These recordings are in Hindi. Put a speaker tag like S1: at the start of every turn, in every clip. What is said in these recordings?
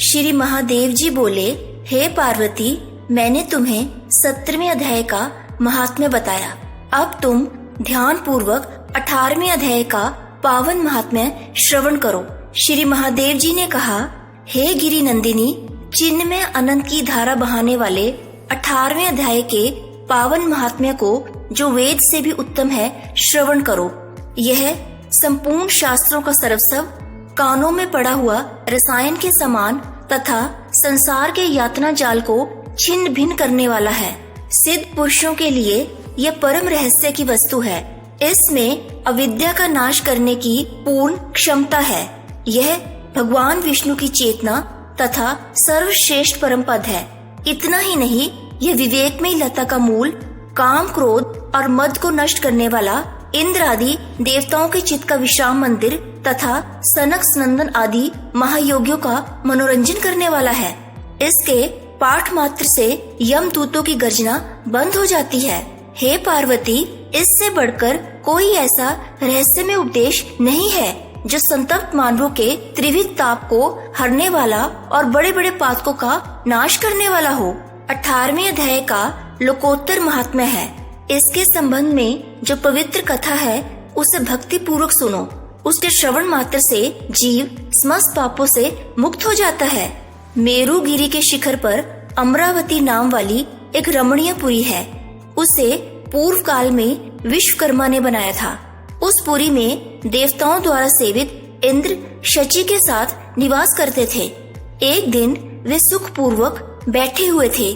S1: श्री महादेव जी बोले, हे पार्वती, मैंने तुम्हें 17वें अध्याय का महात्म्य बताया। अब तुम ध्यान पूर्वक 18वें अध्याय का पावन महात्म्य श्रवण करो। श्री महादेव जी ने कहा, हे गिरि नंदिनी, चिन्ह में अनंत की धारा बहाने वाले 18वें अध्याय के पावन महात्म्य को, जो वेद से भी उत्तम है, श्रवण करो। यह संपूर्ण शास्त्रों का सर्वस्व, कानों में पड़ा हुआ रसायन के समान तथा संसार के यातना जाल को छिन्न भिन्न करने वाला है। सिद्ध पुरुषों के लिए यह परम रहस्य की वस्तु है। इसमें अविद्या का नाश करने की पूर्ण क्षमता है। यह भगवान विष्णु की चेतना तथा सर्वश्रेष्ठ परम पद है। इतना ही नहीं, यह विवेक में लता का मूल, काम, क्रोध और मद को नष्ट करने वाला, इंद्र आदि देवताओं के चित्त का विश्राम मंदिर तथा सनक सनंदन आदि महायोगियों का मनोरंजन करने वाला है। इसके पाठ मात्र से यमदूतों की गर्जना बंद हो जाती है। हे पार्वती, इससे बढ़कर कोई ऐसा रहस्यमय उपदेश नहीं है जो संतप्त मानवों के त्रिविध ताप को हरने वाला और बड़े बड़े पातकों का नाश करने वाला हो। 18वें अध्याय का लोकोत्तर महात्म्य है। इसके संबंध में जो पवित्र कथा है, उसे भक्ति पूर्वक सुनो। उसके श्रवण मात्र से जीव समस्त पापों से मुक्त हो जाता है। मेरू गिरी के शिखर पर अमरावती नाम वाली एक रमणीय पुरी है। उसे पूर्व काल में विश्वकर्मा ने बनाया था। उस पुरी में देवताओं द्वारा सेवित इंद्र शची के साथ निवास करते थे। एक दिन वे सुख पूर्वक बैठे हुए थे।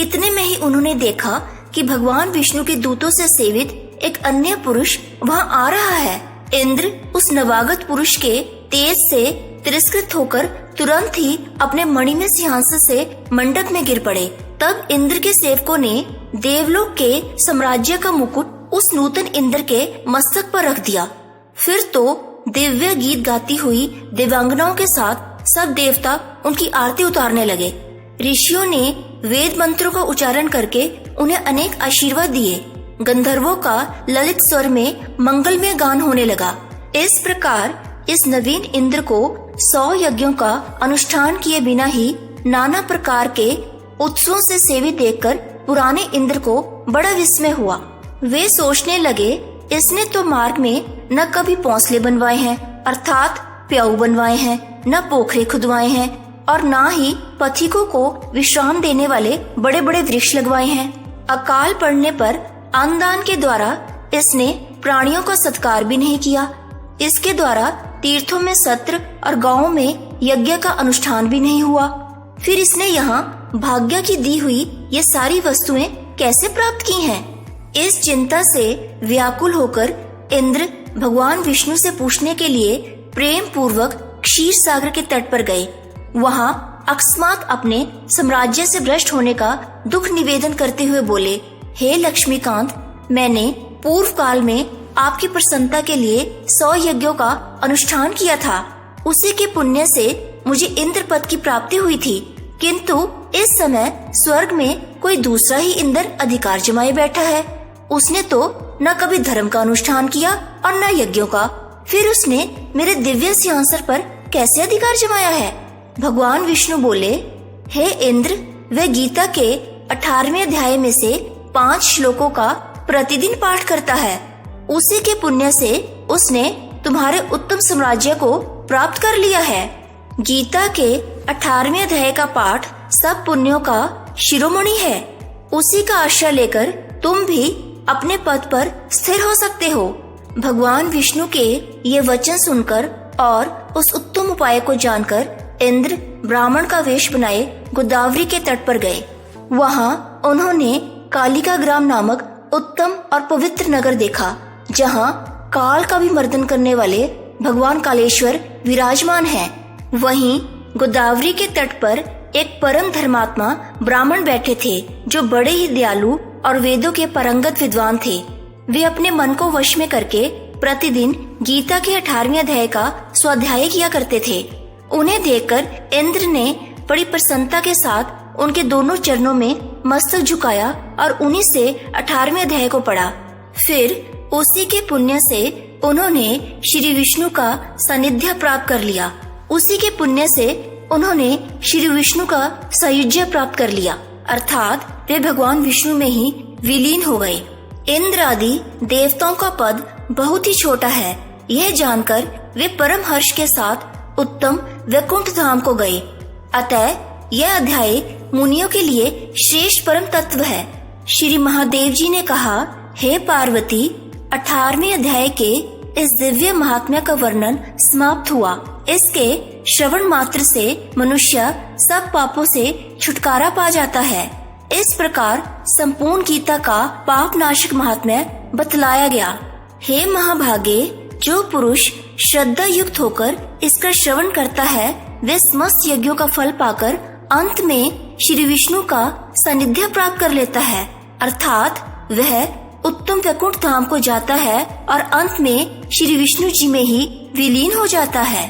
S1: इतने में ही उन्होंने देखा कि भगवान विष्णु के दूतों से सेवित एक अन्य पुरुष वहां आ रहा है। इंद्र उस नवागत पुरुष के तेज से तिरस्कृत होकर तुरंत ही अपने मणिमय सिंहासन से मंडप में गिर पड़े। तब इंद्र के सेवकों ने देवलोक के साम्राज्य का मुकुट उस नूतन इंद्र के मस्तक पर रख दिया। फिर तो दिव्य गीत गाती हुई देवांगनाओं के साथ सब देवता उनकी आरती उतारने लगे। ऋषियों ने वेद मंत्रों का उच्चारण करके उन्हें अनेक आशीर्वाद दिए। गंधर्वों का ललित स्वर में मंगलमय गान होने लगा। इस प्रकार इस नवीन इंद्र को 100 यज्ञों का अनुष्ठान किए बिना ही नाना प्रकार के उत्सवों से सेवित देखकर पुराने इंद्र को बड़ा विस्मय हुआ। वे सोचने लगे, इसने तो मार्ग में न कभी पौंसले बनवाए हैं, अर्थात प्याऊ बनवाए हैं, न पोखरे खुदवाए हैं और न ही पथिकों को विश्राम देने वाले बड़े बड़े वृक्ष लगवाए हैं। अकाल पड़ने पर अन्नदान के द्वारा इसने प्राणियों का सत्कार भी नहीं किया। इसके द्वारा तीर्थों में सत्र और गांवों में यज्ञ का अनुष्ठान भी नहीं हुआ। फिर इसने यहाँ भाग्य की दी हुई ये सारी वस्तुएं कैसे प्राप्त की हैं? इस चिंता से व्याकुल होकर इंद्र भगवान विष्णु से पूछने के लिए प्रेम पूर्वक क्षीर सागर के तट पर गए। वहाँ अकस्मात अपने साम्राज्य से भ्रष्ट होने का दुख निवेदन करते हुए बोले, हे लक्ष्मीकांत, मैंने पूर्व काल में आपकी प्रसन्नता के लिए 100 यज्ञों का अनुष्ठान किया था। उसी के पुण्य से मुझे इंद्र पद की प्राप्ति हुई थी, किंतु इस समय स्वर्ग में कोई दूसरा ही इंद्र अधिकार जमाए बैठा है। उसने तो न कभी धर्म का अनुष्ठान किया और न यज्ञों का। फिर उसने मेरे दिव्य सिंहासन पर कैसे अधिकार जमाया है? भगवान विष्णु बोले, हे इंद्र, वह गीता के 18वें अध्याय में से 5 श्लोकों का प्रतिदिन पाठ करता है। उसी के पुण्य से उसने तुम्हारे उत्तम साम्राज्य को प्राप्त कर लिया है। गीता के 18वें अध्याय का पाठ सब पुण्यों का शिरोमणि है। उसी का आश्रय लेकर तुम भी अपने पद पर स्थिर हो सकते हो। भगवान विष्णु के ये वचन सुनकर और उस उत्तम उपाय को जानकर इंद्र ब्राह्मण का वेश बनाए गोदावरी के तट पर गए। वहाँ उन्होंने कालिका ग्राम नामक उत्तम और पवित्र नगर देखा, जहाँ काल का भी मर्दन करने वाले भगवान कालेश्वर विराजमान हैं। वहीं गोदावरी के तट पर एक परम धर्मात्मा ब्राह्मण बैठे थे, जो बड़े ही दयालु और वेदों के पारंगत विद्वान थे। वे अपने मन को वश में करके प्रतिदिन गीता के 18वें अध्याय का स्वाध्याय किया करते थे। उन्हें देखकर इंद्र ने बड़ी प्रसन्नता के साथ उनके दोनों चरणों में मस्तक झुकाया और उन्हीं से 18वें अध्याय को पढ़ा। फिर उसी के पुण्य से उन्होंने श्री विष्णु का सानिध्य प्राप्त कर लिया। उसी के पुण्य से उन्होंने श्री विष्णु का सायुज्य प्राप्त कर लिया, अर्थात वे भगवान विष्णु में ही विलीन हो गए। इंद्र आदि देवताओं का पद बहुत ही छोटा है, यह जानकर वे परम हर्ष के साथ उत्तम वैकुंठ धाम को गए। अतः यह अध्याय मुनियों के लिए श्रेष्ठ परम तत्व है। श्री महादेव जी ने कहा, हे पार्वती, 18वें अध्याय के इस दिव्य महात्म्य का वर्णन समाप्त हुआ। इसके श्रवण मात्र से मनुष्य सब पापों से छुटकारा पा जाता है। इस प्रकार संपूर्ण गीता का पाप नाशक महात्म्य बतलाया गया। हे महाभागे, जो पुरुष श्रद्धा युक्त होकर इसका श्रवण करता है, वे समस्त यज्ञों का फल पाकर अंत में श्री विष्णु का सानिध्य प्राप्त कर लेता है, अर्थात वह उत्तम वैकुंठ धाम को जाता है और अंत में श्री विष्णु जी में ही विलीन हो जाता है।